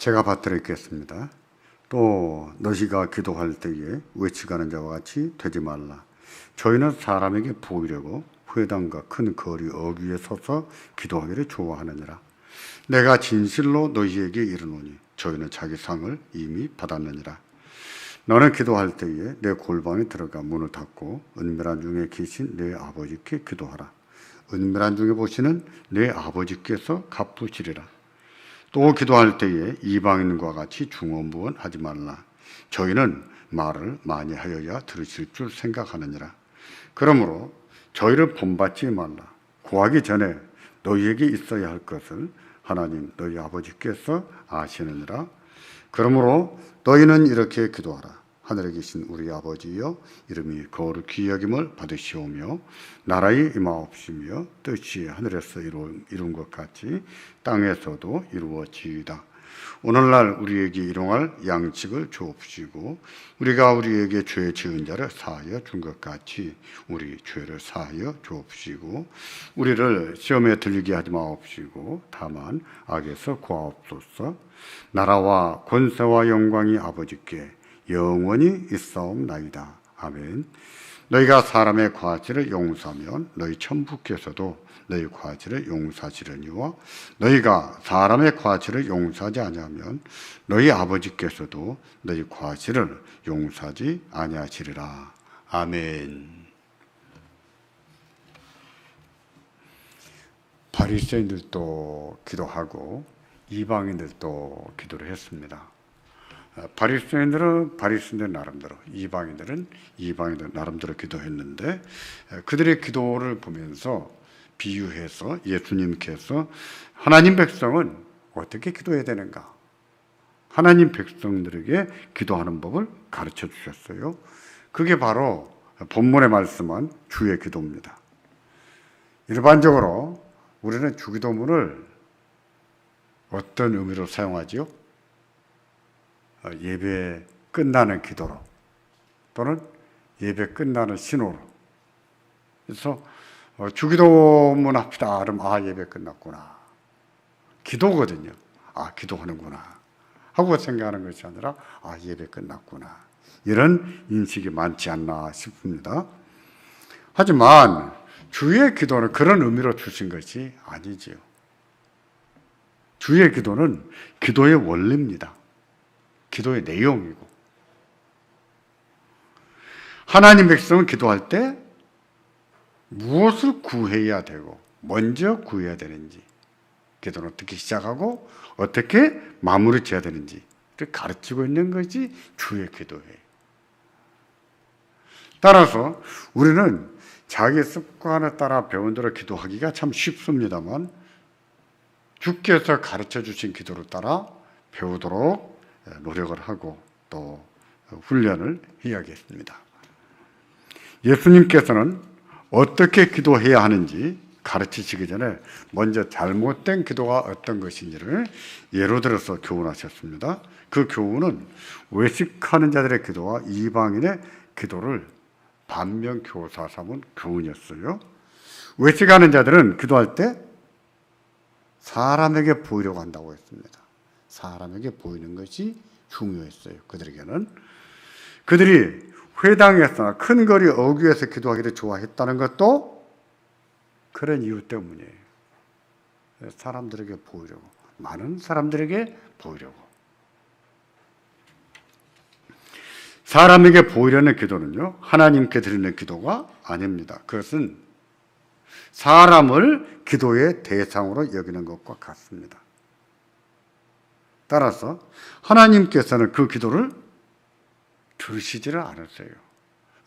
제가 받들었겠습니다. 또 너희가 기도할 때에 외치가는 자와 같이 되지 말라. 저희는 사람에게 보이려고 회당과 큰 거리 어귀에 서서 기도하기를 좋아하느니라. 내가 진실로 너희에게 이르노니 저희는 자기 상을 이미 받았느니라. 너는 기도할 때에 내 골방에 들어가 문을 닫고 은밀한 중에 계신 내 아버지께 기도하라. 은밀한 중에 보시는 내 아버지께서 갚으시리라. 또 기도할 때에 이방인과 같이 중언부언하지 말라. 저희는 말을 많이 하여야 들으실 줄 생각하느니라. 그러므로 저희를 본받지 말라. 구하기 전에 너희에게 있어야 할 것을 하나님 너희 아버지께서 아시느니라. 그러므로 너희는 이렇게 기도하라. 하늘에 계신 우리 아버지여, 이름이 거룩히 여김을 받으시오며 나라의 임하옵시며 뜻이 하늘에서 이룬 것 같이 땅에서도 이루어지이다. 오늘날 우리에게 일용할 양식을 주옵시고 우리가 우리에게 죄 지은 자를 사하여 준 것 같이 우리 죄를 사하여 주옵시고 우리를 시험에 들리게 하지 마옵시고 다만 악에서 구하옵소서. 나라와 권세와 영광이 아버지께 영원히 있사옵나이다. 아멘. 너희가 사람의 과실을 용서하면 너희 천부께서도 너희 과실을 용서하시려니와 너희가 사람의 과실을 용서하지 아니하면 너희 아버지께서도 너희 과실을 용서하지 아니하시리라. 아멘. 바리새인들도 기도하고 이방인들도 기도를 했습니다. 바리새인들은 바리새인들 나름대로, 이방인들은 이방인들 나름대로 기도했는데 그들의 기도를 보면서 비유해서 예수님께서 하나님 백성은 어떻게 기도해야 되는가, 하나님 백성들에게 기도하는 법을 가르쳐 주셨어요. 그게 바로 본문에 말씀한 주의 기도입니다. 일반적으로 우리는 주기도문을 어떤 의미로 사용하지요? 예배 끝나는 기도로 또는 예배 끝나는 신호로. 그래서 주기도문 합시다 그러면 예배 끝났구나, 기도거든요. 기도하는구나 하고 생각하는 것이 아니라 예배 끝났구나, 이런 인식이 많지 않나 싶습니다. 하지만 주의 기도는 그런 의미로 주신 것이 아니지요. 주의 기도는 기도의 원리입니다. 기도의 내용이고, 하나님 백성은 기도할 때 무엇을 구해야 되고 먼저 구해야 되는지, 기도는 어떻게 시작하고 어떻게 마무리 지어야 되는지 가르치고 있는 것이 주의 기도예요. 따라서 우리는 자기 습관에 따라 배운 대로 기도하기가 참 쉽습니다만 주께서 가르쳐 주신 기도를 따라 배우도록 노력을 하고 또 훈련을 해야겠습니다. 예수님께서는 어떻게 기도해야 하는지 가르치시기 전에 먼저 잘못된 기도가 어떤 것인지를 예로 들어서 교훈하셨습니다. 그 교훈은 외식하는 자들의 기도와 이방인의 기도를 반면교사 삼은 교훈이었어요. 외식하는 자들은 기도할 때 사람에게 보이려고 한다고 했습니다. 사람에게 보이는 것이 중요했어요. 그들에게는. 그들이 회당에서나 큰 거리 어귀에서 기도하기를 좋아했다는 것도 그런 이유 때문이에요. 사람들에게 보이려고, 많은 사람들에게 보이려고. 사람에게 보이려는 기도는요, 하나님께 드리는 기도가 아닙니다. 그것은 사람을 기도의 대상으로 여기는 것과 같습니다. 따라서 하나님께서는 그 기도를 들으시지를 않으세요.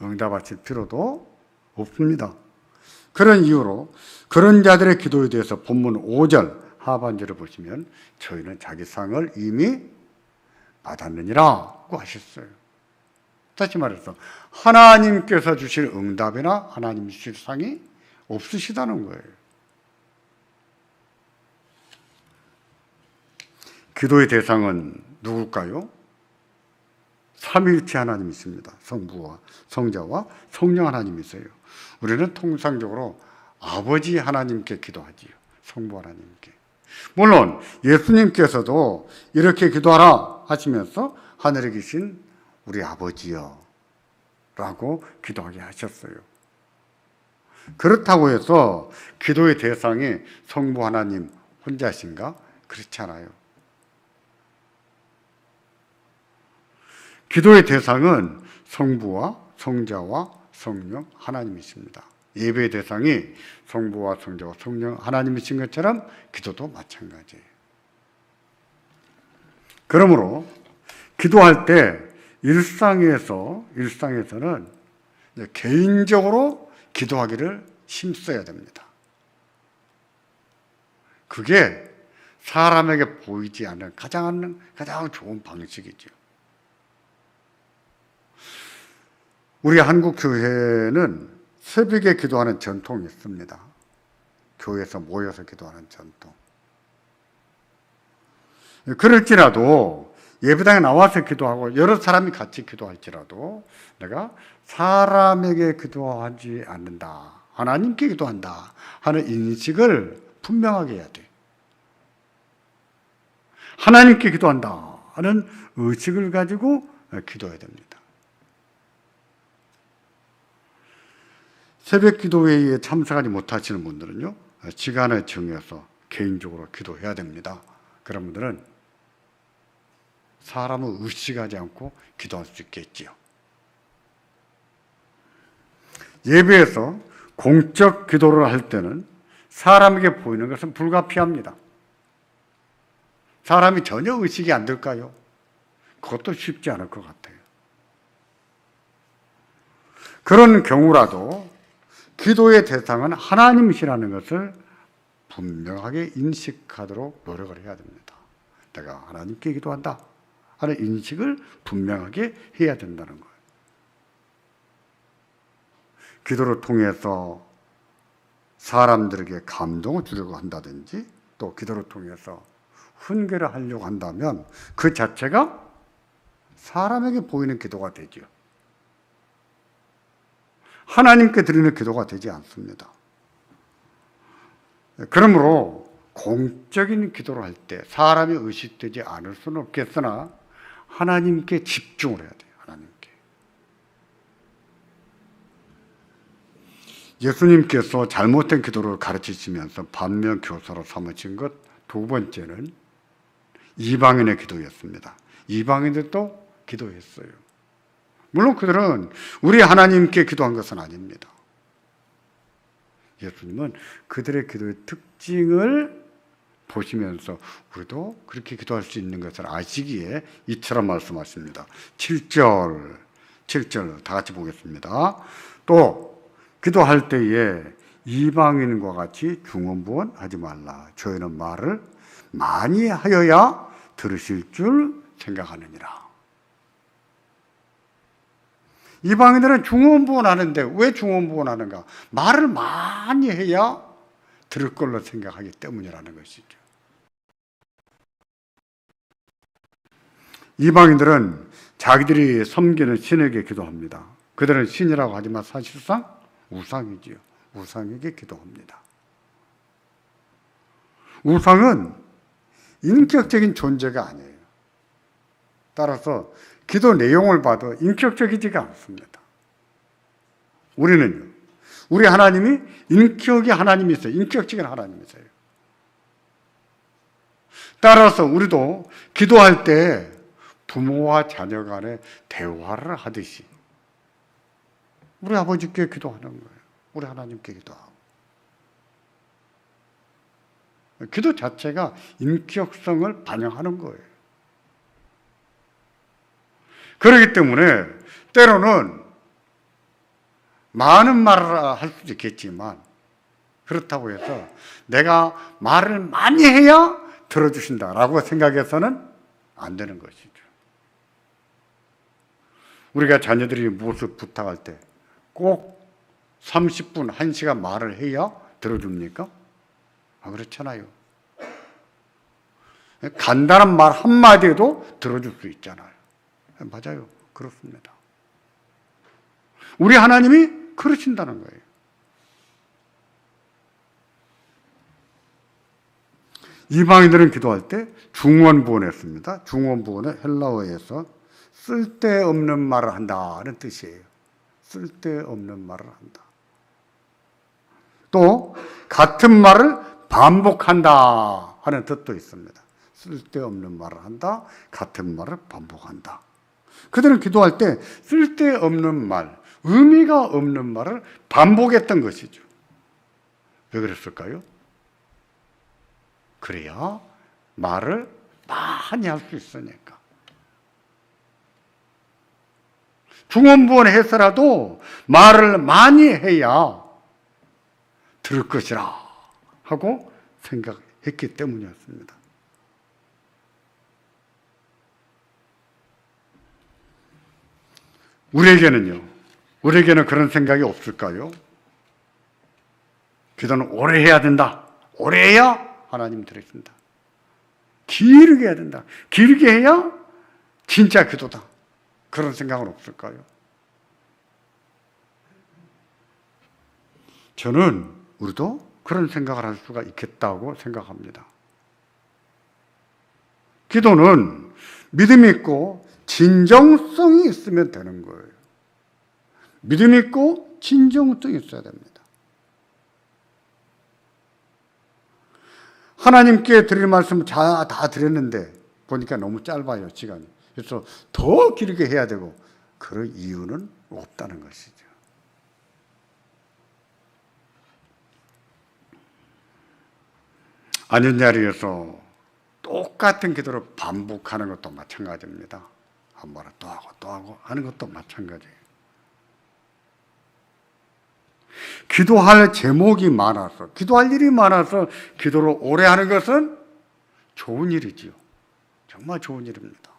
응답하실 필요도 없습니다. 그런 이유로 그런 자들의 기도에 대해서 본문 5절 하반절을 보시면 저희는 자기 상을 이미 받았느니라고 하셨어요. 다시 말해서 하나님께서 주실 응답이나 하나님 주실 상이 없으시다는 거예요. 기도의 대상은 누굴까요? 삼위일체 하나님이십니다. 성부와 성자와 성령 하나님이세요. 우리는 통상적으로 아버지 하나님께 기도하지요. 성부 하나님께. 물론 예수님께서도 이렇게 기도하라 하시면서 하늘에 계신 우리 아버지여 라고 기도하게 하셨어요. 그렇다고 해서 기도의 대상이 성부 하나님 혼자신가? 그렇지 않아요. 기도의 대상은 성부와 성자와 성령 하나님이십니다. 예배의 대상이 성부와 성자와 성령 하나님이신 것처럼 기도도 마찬가지예요. 그러므로 기도할 때 일상에서는 개인적으로 기도하기를 힘써야 됩니다. 그게 사람에게 보이지 않는 가장 좋은 방식이죠. 우리 한국 교회는 새벽에 기도하는 전통이 있습니다. 교회에서 모여서 기도하는 전통. 그럴지라도 예배당에 나와서 기도하고 여러 사람이 같이 기도할지라도 내가 사람에게 기도하지 않는다, 하나님께 기도한다 하는 인식을 분명하게 해야 돼. 하나님께 기도한다 하는 의식을 가지고 기도해야 됩니다. 새벽 기도회의에 참석하지 못하시는 분들은요, 시간을 정해서 개인적으로 기도해야 됩니다. 그런 분들은 사람을 의식하지 않고 기도할 수 있겠지요. 예배에서 공적 기도를 할 때는 사람에게 보이는 것은 불가피합니다. 사람이 전혀 의식이 안 될까요? 그것도 쉽지 않을 것 같아요. 그런 경우라도 기도의 대상은 하나님이시라는 것을 분명하게 인식하도록 노력을 해야 됩니다. 내가 하나님께 기도한다 하는 인식을 분명하게 해야 된다는 거예요. 기도를 통해서 사람들에게 감동을 주려고 한다든지 또 기도를 통해서 훈계를 하려고 한다면 그 자체가 사람에게 보이는 기도가 되죠. 하나님께 드리는 기도가 되지 않습니다. 그러므로 공적인 기도를 할 때 사람이 의식되지 않을 수는 없겠으나 하나님께 집중을 해야 돼요. 하나님께. 예수님께서 잘못된 기도를 가르치시면서 반면교사로 삼으신 것 두 번째는 이방인의 기도였습니다. 이방인들도 기도했어요. 물론 그들은 우리 하나님께 기도한 것은 아닙니다. 예수님은 그들의 기도의 특징을 보시면서 우리도 그렇게 기도할 수 있는 것을 아시기에 이처럼 말씀하십니다. 7절 다 같이 보겠습니다. 또 기도할 때에 이방인과 같이 중언부언하지 말라. 저희는 말을 많이 하여야 들으실 줄 생각하느니라. 이방인들은 중언부언하는데 왜 중언부언하는가? 말을 많이 해야 들을 걸로 생각하기 때문이라는 것이죠. 이방인들은 자기들이 섬기는 신에게 기도합니다. 그들은 신이라고 하지만 사실상 우상이지요. 우상에게 기도합니다. 우상은 인격적인 존재가 아니에요. 따라서 기도 내용을 봐도 인격적이지가 않습니다. 우리는요, 우리 하나님이 인격이 하나님이세요. 인격적인 하나님이세요. 따라서 우리도 기도할 때 부모와 자녀 간에 대화를 하듯이 우리 아버지께 기도하는 거예요. 우리 하나님께 기도하고. 기도 자체가 인격성을 반영하는 거예요. 그렇기 때문에 때로는 많은 말을 할 수도 있겠지만 그렇다고 해서 내가 말을 많이 해야 들어주신다라고 생각해서는 안 되는 것이죠. 우리가 자녀들이 무엇을 부탁할 때 꼭 30분, 1시간 말을 해야 들어줍니까? 그렇잖아요. 간단한 말 한마디에도 들어줄 수 있잖아요. 맞아요. 그렇습니다. 우리 하나님이 그러신다는 거예요. 이방인들은 기도할 때 중원부원했습니다. 중원부원은 헬라어에서 쓸데없는 말을 한다는 뜻이에요. 쓸데없는 말을 한다. 또 같은 말을 반복한다 하는 뜻도 있습니다. 쓸데없는 말을 한다, 같은 말을 반복한다. 그들은 기도할 때 쓸데없는 말, 의미가 없는 말을 반복했던 것이죠. 왜 그랬을까요? 그래야 말을 많이 할 수 있으니까. 중원부원에 해서라도 말을 많이 해야 들을 것이라 하고 생각했기 때문이었습니다. 우리에게는 그런 생각이 없을까요? 기도는 오래 해야 된다. 오래 해야 하나님 들으신다. 길게 해야 된다. 길게 해야 진짜 기도다. 그런 생각은 없을까요? 저는 우리도 그런 생각을 할 수가 있겠다고 생각합니다. 기도는 믿음 있고 진정성이 있으면 되는 거예요. 믿음 있고 진정성이 있어야 됩니다. 하나님께 드릴 말씀 다 드렸는데 보니까 너무 짧아요, 시간이. 그래서 더 길게 해야 되고 그럴 이유는 없다는 것이죠. 앉은 자리에서 똑같은 기도를 반복하는 것도 마찬가지입니다. 한 번은 또 하고 또 하고 하는 것도 마찬가지예요. 기도할 제목이 많아서, 기도할 일이 많아서 기도를 오래 하는 것은 좋은 일이지요. 정말 좋은 일입니다.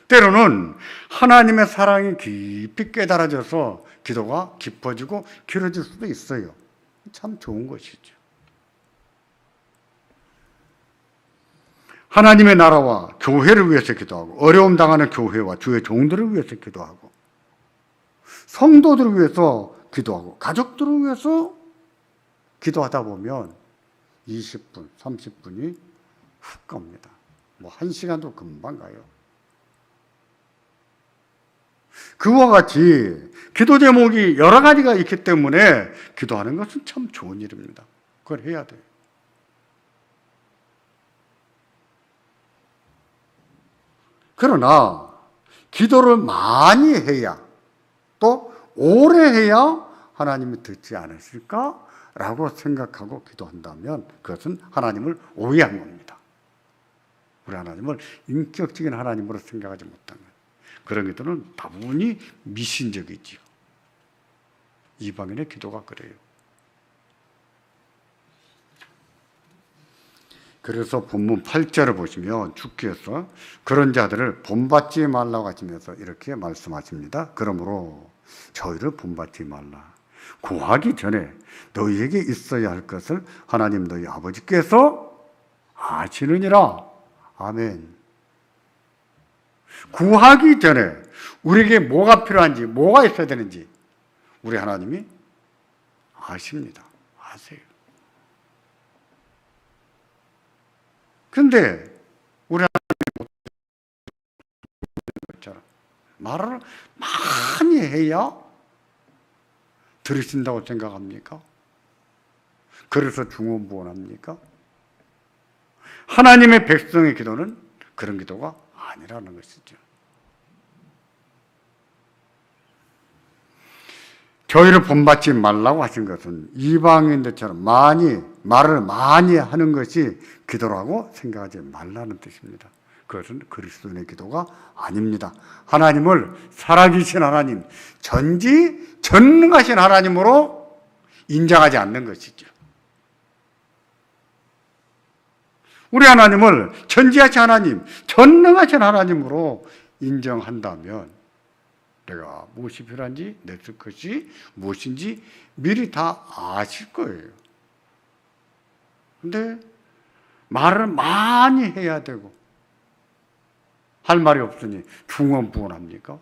때로는 하나님의 사랑이 깊이 깨달아져서 기도가 깊어지고 길어질 수도 있어요. 참 좋은 것이죠. 하나님의 나라와 교회를 위해서 기도하고, 어려움 당하는 교회와 주의 종들을 위해서 기도하고, 성도들을 위해서 기도하고, 가족들을 위해서 기도하다 보면 20분, 30분이 훅 갑니다. 뭐 1시간도 금방 가요. 그와 같이 기도 제목이 여러 가지가 있기 때문에 기도하는 것은 참 좋은 일입니다. 그걸 해야 돼요. 그러나 기도를 많이 해야, 또 오래 해야 하나님이 듣지 않으실까라고 생각하고 기도한다면 그것은 하나님을 오해한 겁니다. 우리 하나님을 인격적인 하나님으로 생각하지 못한 거예요. 그런 기도는 다분히 미신적이지요. 이방인의 기도가 그래요. 그래서 본문 8절을 보시면 주께서 그런 자들을 본받지 말라고 하시면서 이렇게 말씀하십니다. 그러므로 저희를 본받지 말라. 구하기 전에 너희에게 있어야 할 것을 하나님 너희 아버지께서 아시느니라. 아멘. 구하기 전에 우리에게 뭐가 필요한지, 뭐가 있어야 되는지 우리 하나님이 아십니다. 아세요. 근데 우리 하나님이 못하는 말을 많이 해야 들으신다고 생각합니까? 그래서 중원부원합니까? 하나님의 백성의 기도는 그런 기도가 아니라는 것이죠. 저희를 본받지 말라고 하신 것은 이방인들처럼 말을 많이 하는 것이 기도라고 생각하지 말라는 뜻입니다. 그것은 그리스도인의 기도가 아닙니다. 하나님을 살아계신 하나님, 전능하신 하나님으로 인정하지 않는 것이죠. 우리 하나님을 전지하신 하나님, 전능하신 하나님으로 인정한다면 내가 무엇이 필요한지, 내 것이 무엇인지 미리 다 아실 거예요. 근데 말을 많이 해야 되고 할 말이 없으니 중원부원합니까?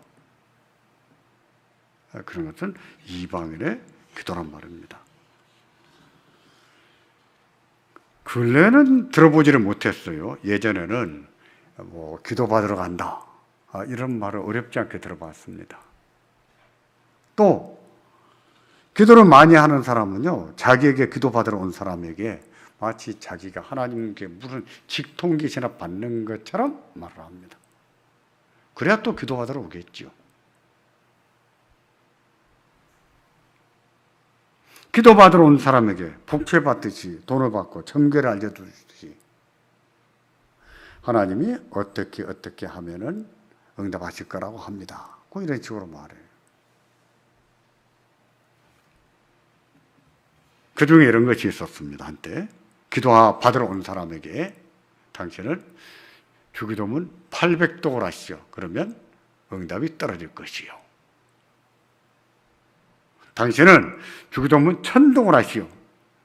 그런 것은 이방인의 기도란 말입니다. 근래는 들어보지를 못했어요. 예전에는 뭐 기도 받으러 간다, 이런 말을 어렵지 않게 들어봤습니다. 또 기도를 많이 하는 사람은요, 자기에게 기도 받으러 온 사람에게 마치 자기가 하나님께 무슨 직통기시나 받는 것처럼 말을 합니다. 그래야 또 기도 받으러 오겠죠. 기도 받으러 온 사람에게 복채 받듯이 돈을 받고 점괘를 알려주듯이 하나님이 어떻게 하면은 응답하실 거라고 합니다. 이런 식으로 말해요. 그 중에 이런 것이 있었습니다. 한때 기도 받으러 온 사람에게 당신은 주기도문 800독을 하시오. 그러면 응답이 떨어질 것이요. 당신은 주기도문 1000독을 하시오.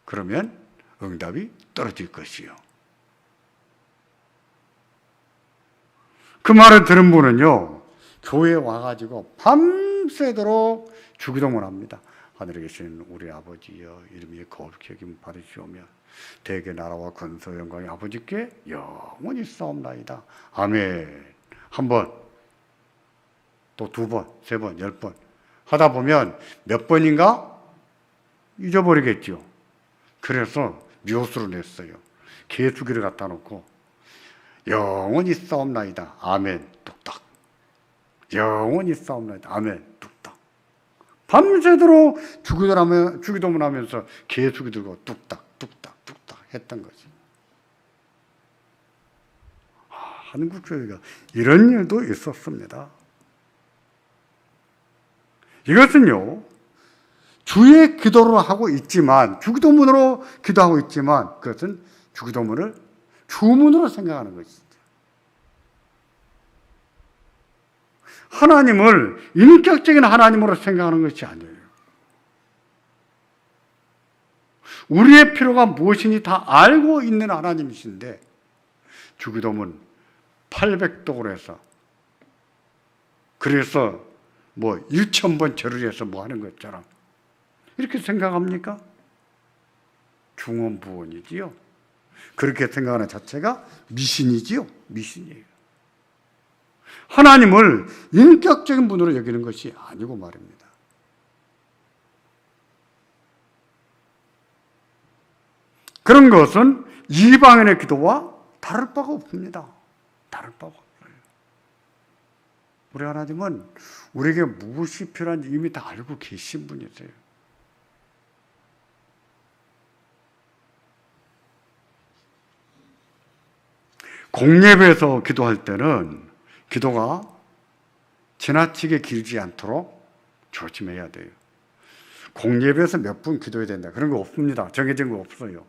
그러면 응답이 떨어질 것이요. 그 말을 들은 분은요, 교회에 와가지고 밤새도록 주기도문 합니다. 하늘에 계신 우리 아버지여, 이름이 거룩히 여김 받으시오며 대개 나라와 권세 영광이 아버지께 영원히 싸움나이다. 아멘. 한 번, 또 2번, 3번, 10번 하다 보면 몇 번인가 잊어버리겠죠. 그래서 묘수로 냈어요. 개수기를 갖다 놓고 영원히 싸움나이다. 아멘. 뚝딱. 영원히 싸움나이다. 아멘. 뚝딱. 밤새도록 주기도문 하면서 개수기 들고 뚝딱 뚝딱 뚝딱 했던 거지. 한국 교회가 이런 일도 있었습니다. 이것은요, 주의 기도를 하고 있지만, 주기도문으로 기도하고 있지만, 그것은 주기도문을 주문으로 생각하는 것이죠. 하나님을 인격적인 하나님으로 생각하는 것이 아니에요. 우리의 필요가 무엇인지 다 알고 있는 하나님이신데, 주기도문 800독으로 해서, 그래서 뭐 1000번 절을 해서 뭐 하는 것처럼 이렇게 생각합니까? 중언부언이지요. 그렇게 생각하는 자체가 미신이지요. 미신이에요. 하나님을 인격적인 분으로 여기는 것이 아니고 말입니다. 그런 것은 이방인의 기도와 다를 바가 없습니다. 다를 바가 없어요. 우리 하나님은 우리에게 무엇이 필요한지 이미 다 알고 계신 분이세요. 공예배에서 기도할 때는 기도가 지나치게 길지 않도록 조심해야 돼요. 공예배에서 몇 분 기도해야 된다, 그런 거 없습니다. 정해진 거 없어요.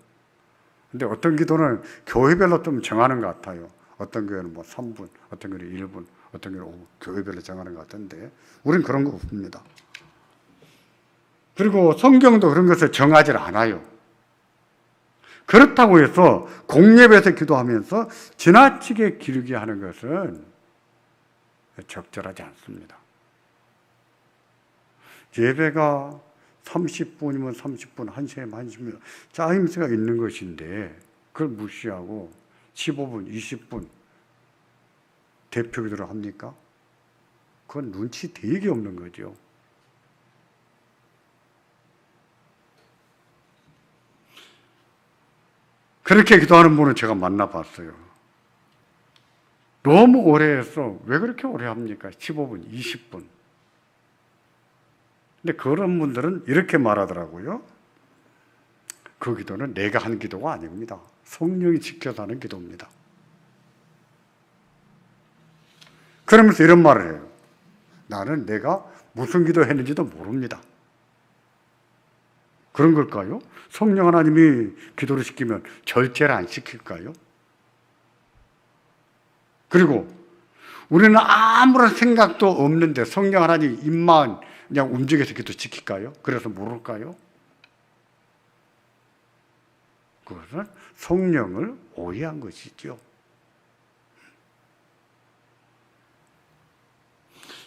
근데 어떤 기도는 교회별로 좀 정하는 것 같아요. 어떤 교회는 뭐 3분, 어떤 교회는 1분, 어떤 교회는 5분, 교회별로 정하는 것 같은데 우린 그런 거 없습니다. 그리고 성경도 그런 것을 정하지 않아요. 그렇다고 해서 공예배에서 기도하면서 지나치게 기르게 하는 것은 적절하지 않습니다. 예배가 30분이면 30분, 1시간이면 1시간, 짜임새가 있는 것인데 그걸 무시하고 15분, 20분 대표 기도를 합니까? 그건 눈치 되게 없는 거죠. 그렇게 기도하는 분은 제가 만나봤어요. 너무 오래 해서 왜 그렇게 오래 합니까? 15분, 20분. 근데 그런 분들은 이렇게 말하더라고요. 그 기도는 내가 한 기도가 아닙니다. 성령이 지켜서 하는 기도입니다. 그러면서 이런 말을 해요. 나는 내가 무슨 기도했는지도 모릅니다. 그런 걸까요? 성령 하나님이 기도를 시키면 절제를 안 시킬까요? 그리고 우리는 아무런 생각도 없는데 성령 하나님 입만 그냥 움직여서 기도 시킬까요? 그래서 모를까요? 그것은 성령을 오해한 것이죠.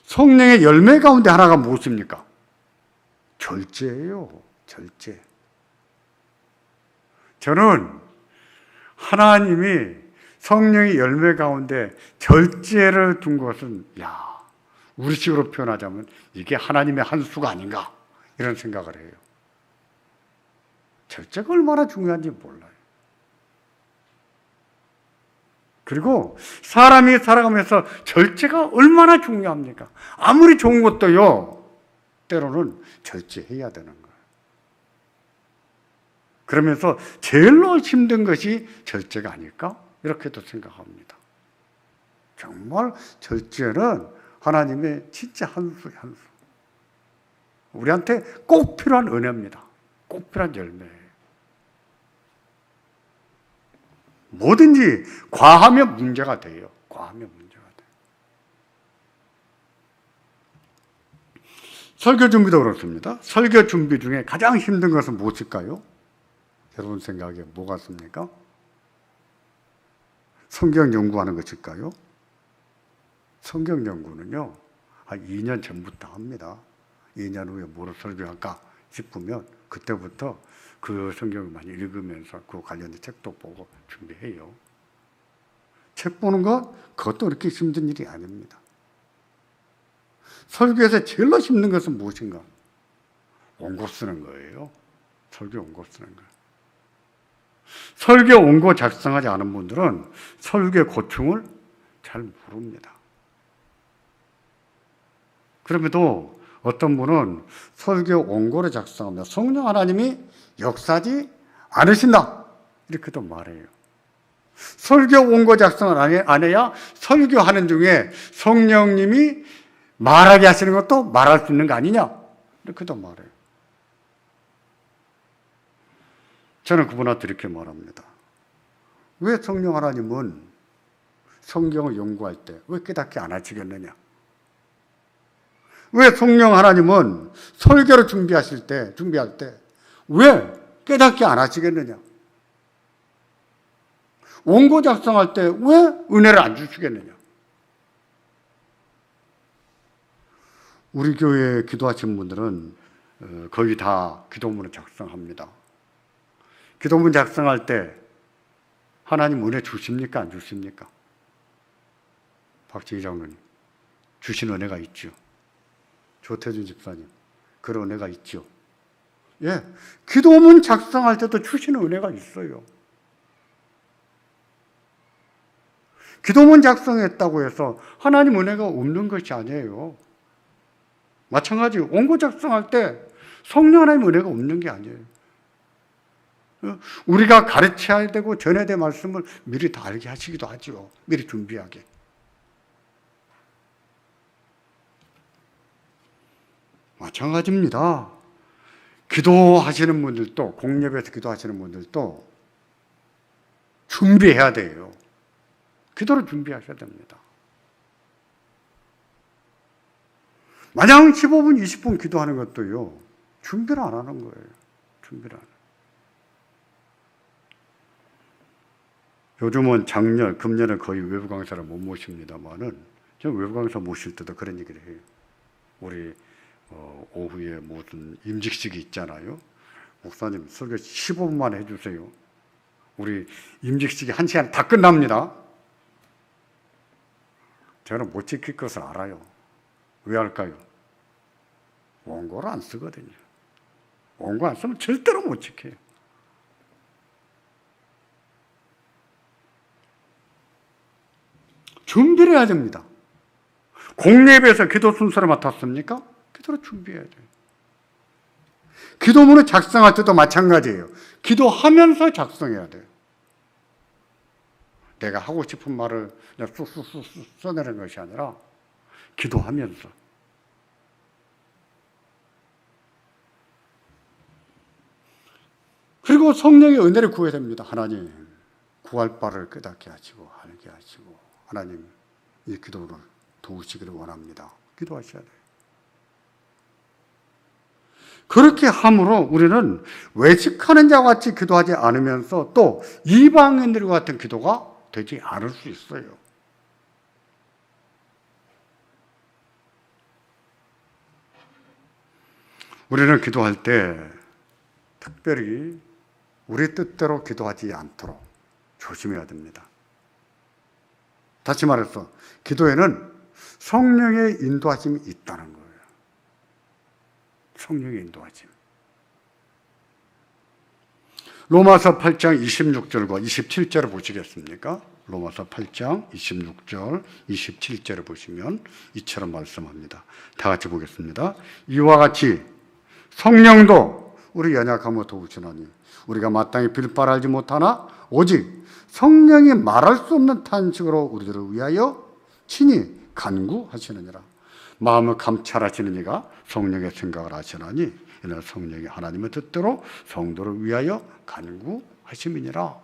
성령의 열매 가운데 하나가 무엇입니까? 절제예요. 절제. 저는 하나님이 성령의 열매 가운데 절제를 둔 것은 우리 식으로 표현하자면 이게 하나님의 한 수가 아닌가 이런 생각을 해요. 절제가 얼마나 중요한지 몰라요. 그리고 사람이 살아가면서 절제가 얼마나 중요합니까? 아무리 좋은 것도요, 때로는 절제해야 되는 거예요. 그러면서 제일로 힘든 것이 절제가 아닐까? 이렇게도 생각합니다. 정말 절제는 하나님의 진짜 한 수의 한 수. 우리한테 꼭 필요한 은혜입니다. 꼭 필요한 열매예요. 뭐든지 과하면 문제가 돼요. 과하면 문제가 돼요. 설교 준비도 그렇습니다. 설교 준비 중에 가장 힘든 것은 무엇일까요? 여러분 생각에 뭐 같습니까? 성경 연구하는 것일까요? 성경 연구는요, 한 2년 전부터 합니다. 2년 후에 뭐로 설교할까 싶으면 그때부터 그 성경을 많이 읽으면서 그 관련된 책도 보고 준비해요. 책 보는 것, 그것도 그렇게 힘든 일이 아닙니다. 설교에서 제일 힘든 것은 무엇인가? 원고 쓰는 거예요. 설교 원고 쓰는 거예요. 설교 원고 작성하지 않은 분들은 설교의 고충을 잘 모릅니다. 그럼에도 어떤 분은 설교 원고를 작성하며 성령 하나님이 역사하지 않으신다 이렇게도 말해요. 설교 원고 작성을 안 해야 설교하는 중에 성령님이 말하게 하시는 것도 말할 수 있는 거 아니냐 이렇게도 말해요. 저는 그분한테 이렇게 말합니다. 왜 성령 하나님은 성경을 연구할 때 왜 깨닫게 안 하시겠느냐? 왜 성령 하나님은 설교를 준비할 때 왜 깨닫게 안 하시겠느냐? 원고 작성할 때 왜 은혜를 안 주시겠느냐? 우리 교회에 기도하신 분들은 거의 다 기도문을 작성합니다. 기도문 작성할 때 하나님 은혜 주십니까? 안 주십니까? 박지희 장로님, 주신 은혜가 있죠. 조태준 집사님, 그런 은혜가 있죠. 예, 기도문 작성할 때도 주시는 은혜가 있어요. 기도문 작성했다고 해서 하나님 은혜가 없는 것이 아니에요. 마찬가지 원고 작성할 때 성령 하나님 은혜가 없는 게 아니에요. 우리가 가르쳐야 되고 전해야 될 말씀을 미리 다 알게 하시기도 하죠. 미리 준비하게. 마찬가지입니다. 기도하시는 분들도, 공예배에서 기도하시는 분들도 준비해야 돼요. 기도를 준비하셔야 됩니다. 마냥 15분, 20분 기도하는 것도요, 준비를 안 하는 거예요. 준비를 안 해요. 요즘은 작년, 금년에 거의 외부 강사를 못 모십니다만은, 저는 외부 강사 모실 때도 그런 얘기를 해요. 우리 오후에 무슨 임직식이 있잖아요. 목사님 설교 15분만 해주세요. 우리 임직식이 1시간 다 끝납니다. 저는 못 지킬 것을 알아요. 왜 할까요? 원고를 안 쓰거든요. 원고 안 쓰면 절대로 못 지켜요. 준비를 해야 됩니다. 공예배에서 기도 순서를 맡았습니까? 기도를 준비해야 돼요. 기도문을 작성할 때도 마찬가지예요. 기도하면서 작성해야 돼요. 내가 하고 싶은 말을 그냥 쑥쑥쑥 써내는 것이 아니라 기도하면서. 그리고 성령의 은혜를 구해야 됩니다. 하나님, 구할 바를 깨닫게 하시고 알게 하시고 하나님 이 기도를 도우시기를 원합니다. 기도하셔야 돼요. 그렇게 함으로 우리는 외식하는 자와 같이 기도하지 않으면서 또 이방인들과 같은 기도가 되지 않을 수 있어요. 우리는 기도할 때 특별히 우리 뜻대로 기도하지 않도록 조심해야 됩니다. 다시 말해서 기도에는 성령의 인도하심이 있다는 거예요. 성령의 인도하심. 로마서 8장 26절과 27절을 보시겠습니까? 로마서 8장 26절, 27절을 보시면 이처럼 말씀합니다. 다 같이 보겠습니다. 이와 같이 성령도 우리 연약함을 도우시나니 우리가 마땅히 빌 바를 알지 못하나 오직 성령이 말할 수 없는 탄식으로 우리들을 위하여 친히 간구하시느니라. 마음을 감찰하시는 이가 성령의 생각을 하시나니 이는 성령이 하나님의 뜻대로 성도를 위하여 간구하심이니라.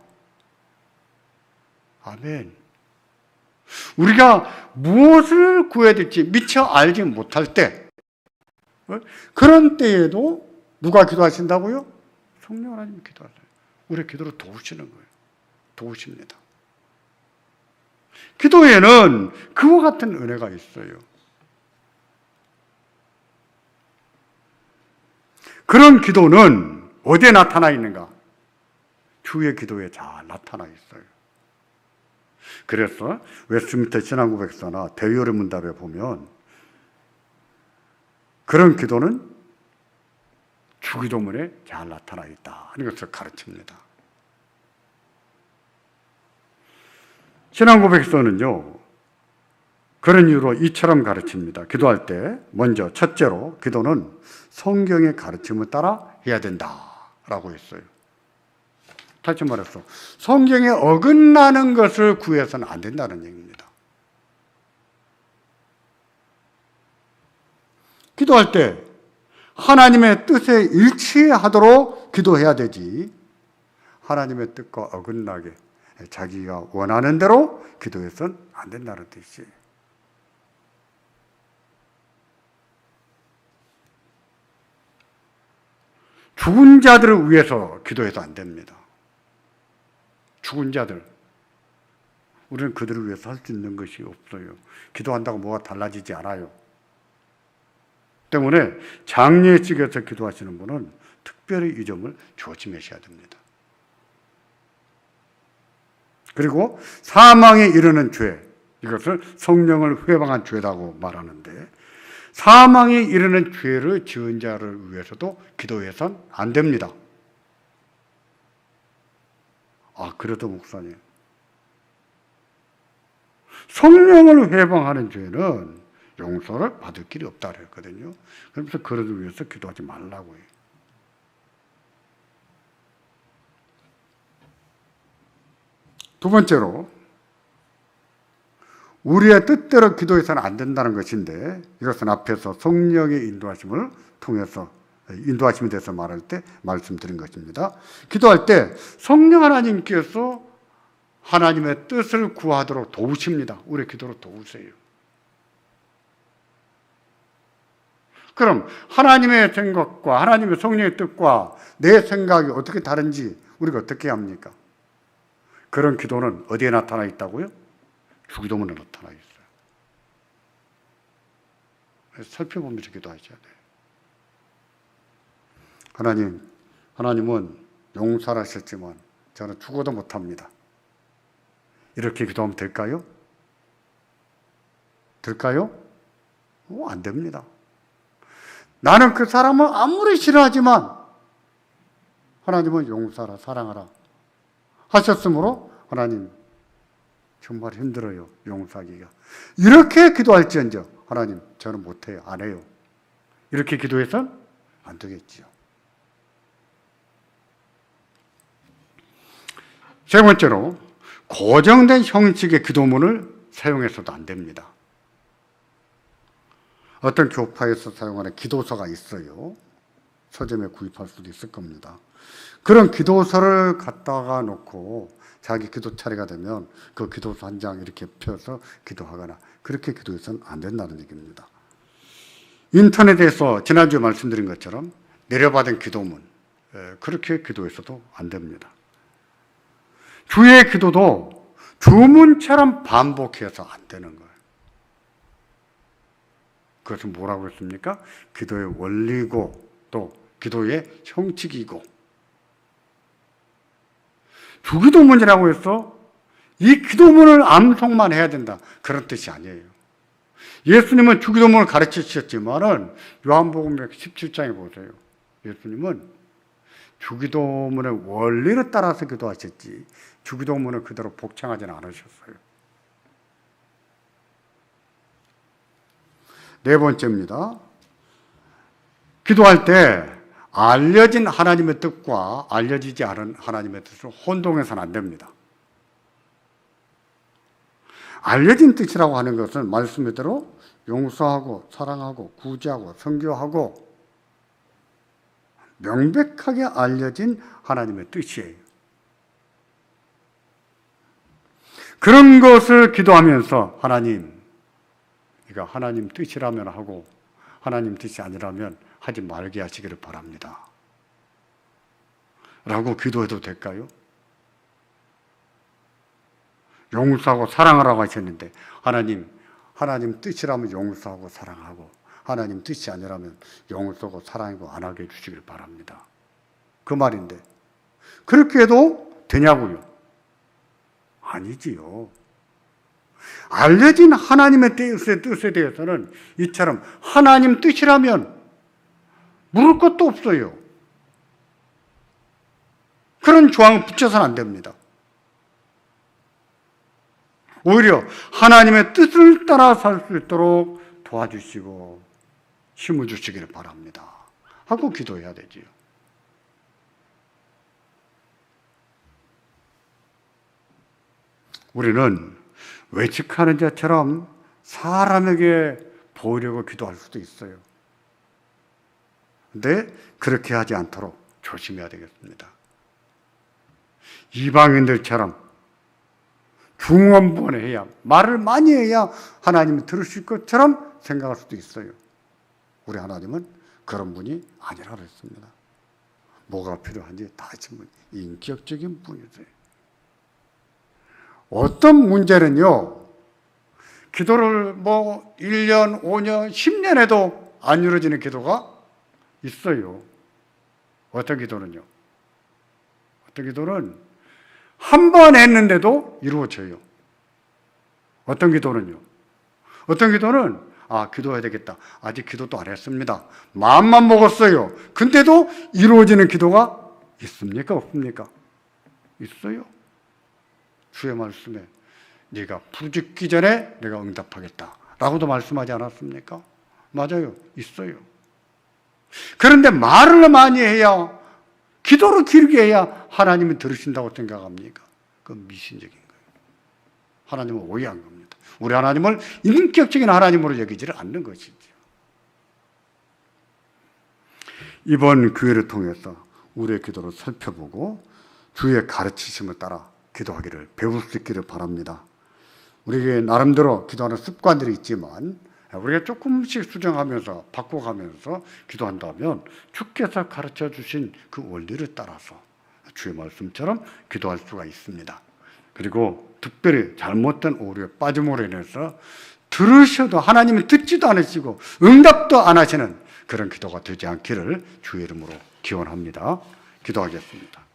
아멘. 우리가 무엇을 구해야 될지 미처 알지 못할 때, 그런 때에도 누가 기도하신다고요? 성령 하나님이 기도하세요. 우리의 기도를 도우시는 거예요. 도우십니다. 기도에는 그와 같은 은혜가 있어요. 그런 기도는 어디에 나타나 있는가? 주의 기도에 잘 나타나 있어요. 그래서 웨스트민스터 신앙고백서나 대의원의 문답에 보면 그런 기도는 주기도문에 잘 나타나 있다 하는 것을 가르칩니다. 신앙고백서는요, 그런 이유로 이처럼 가르칩니다. 기도할 때 먼저 첫째로 기도는 성경의 가르침을 따라 해야 된다라고 했어요. 다시 말해서 성경에 어긋나는 것을 구해서는 안 된다는 얘기입니다. 기도할 때 하나님의 뜻에 일치하도록 기도해야 되지, 하나님의 뜻과 어긋나게 자기가 원하는 대로 기도해서는 안 된다는 뜻이에요. 죽은 자들을 위해서 기도해서 안 됩니다. 죽은 자들, 우리는 그들을 위해서 할 수 있는 것이 없어요. 기도한다고 뭐가 달라지지 않아요. 때문에 장례식에서 기도하시는 분은 특별히 이 점을 조심하셔야 됩니다. 그리고 사망에 이르는 죄, 이것을 성령을 회방한 죄라고 말하는데, 사망에 이르는 죄를 지은 자를 위해서도 기도해서는 안 됩니다. 아, 그래도 목사님, 성령을 회방하는 죄는 용서를 받을 길이 없다 그랬거든요. 그래서 그러기 위해서 기도하지 말라고 해요. 두 번째로, 우리의 뜻대로 기도해서는 안 된다는 것인데, 이것은 앞에서 성령의 인도하심을 통해서, 인도하심에 대해서 말할 때 말씀드린 것입니다. 기도할 때 성령 하나님께서 하나님의 뜻을 구하도록 도우십니다. 우리의 기도로 도우세요. 그럼 하나님의 생각과 하나님의 성령의 뜻과 내 생각이 어떻게 다른지 우리가 어떻게 합니까? 그런 기도는 어디에 나타나 있다고요? 주기도문에 나타나 있어요. 그래서 살펴보면서 기도하셔야 돼요. 하나님은 용서를 하셨지만 저는 죽어도 못합니다. 이렇게 기도하면 될까요? 될까요? 안 됩니다. 나는 그 사람을 아무리 싫어하지만 하나님은 용서하라, 사랑하라 하셨으므로 하나님 정말 힘들어요, 용서하기가. 이렇게 기도할지언정 하나님 저는 못해요, 안 해요. 이렇게 기도해서는 안 되겠지요. 세 번째로, 고정된 형식의 기도문을 사용해서도 안 됩니다. 어떤 교파에서 사용하는 기도서가 있어요. 서점에 구입할 수도 있을 겁니다. 그런 기도서를 갖다가 놓고 자기 기도 차례가 되면 그 기도서 한 장 이렇게 펴서 기도하거나 그렇게 기도해서는 안 된다는 얘기입니다. 인터넷에서 지난주에 말씀드린 것처럼 내려받은 기도문, 그렇게 기도해서도 안 됩니다. 주의 기도도 주문처럼 반복해서 안 되는 거예요. 그것은 뭐라고 했습니까? 기도의 원리고 또 기도의 형식이고, 주기도문이라고 해서 이 기도문을 암송만 해야 된다, 그런 뜻이 아니에요. 예수님은 주기도문을 가르치셨지만은 요한복음 17장에 보세요. 예수님은 주기도문의 원리를 따라서 기도하셨지 주기도문을 그대로 복창하지는 않으셨어요. 네 번째입니다. 기도할 때 알려진 하나님의 뜻과 알려지지 않은 하나님의 뜻을 혼동해서는 안 됩니다. 알려진 뜻이라고 하는 것은 말씀대로 용서하고 사랑하고 구제하고 선교하고 명백하게 알려진 하나님의 뜻이에요. 그런 것을 기도하면서 하나님, 이거 하나님 뜻이라면 하고 하나님 뜻이 아니라면 하지 말게 하시기를 바랍니다 라고 기도해도 될까요? 용서하고 사랑하라고 하셨는데 하나님 뜻이라면 용서하고 사랑하고 하나님 뜻이 아니라면 용서하고 사랑하고 안 하게 해주시길 바랍니다, 그 말인데 그렇게 해도 되냐고요? 아니지요. 알려진 하나님의 뜻에 대해서는 이처럼 하나님 뜻이라면 물을 것도 없어요. 그런 조항을 붙여서는 안 됩니다. 오히려 하나님의 뜻을 따라 살 수 있도록 도와주시고 힘을 주시기를 바랍니다 하고 기도해야 되지요. 우리는 외측하는 자처럼 사람에게 보이려고 기도할 수도 있어요. 근데 그렇게 하지 않도록 조심해야 되겠습니다. 이방인들처럼 중언부언해야, 말을 많이 해야 하나님이 들으실 것처럼 생각할 수도 있어요. 우리 하나님은 그런 분이 아니라 그랬습니다. 뭐가 필요한지 다 아신 분, 인격적인 분이세요. 어떤 문제는요, 기도를 1년, 5년, 10년 해도 안 이루어지는 기도가 있어요. 어떤 기도는요? 어떤 기도는 한 번 했는데도 이루어져요. 어떤 기도는요? 어떤 기도는 기도해야 되겠다. 아직 기도도 안 했습니다. 마음만 먹었어요. 근데도 이루어지는 기도가 있습니까? 없습니까? 있어요. 주의 말씀에 네가 부르짖기 전에 내가 응답하겠다 라고도 말씀하지 않았습니까? 맞아요. 있어요. 그런데 말을 많이 해야, 기도를 길게 해야 하나님이 들으신다고 생각합니까? 그건 미신적인 거예요. 하나님을 오해한 겁니다. 우리 하나님을 인격적인 하나님으로 여기지를 않는 것이죠. 이번 기회를 통해서 우리의 기도를 살펴보고 주의 가르치심을 따라 기도하기를 배울 수 있기를 바랍니다. 우리에게 나름대로 기도하는 습관들이 있지만 우리가 조금씩 수정하면서 바꿔가면서 기도한다면 주께서 가르쳐 주신 그 원리를 따라서 주의 말씀처럼 기도할 수가 있습니다. 그리고 특별히 잘못된 오류에 빠짐으로 인해서 들으셔도 하나님이 듣지도 않으시고 응답도 안 하시는 그런 기도가 되지 않기를 주의 이름으로 기원합니다. 기도하겠습니다.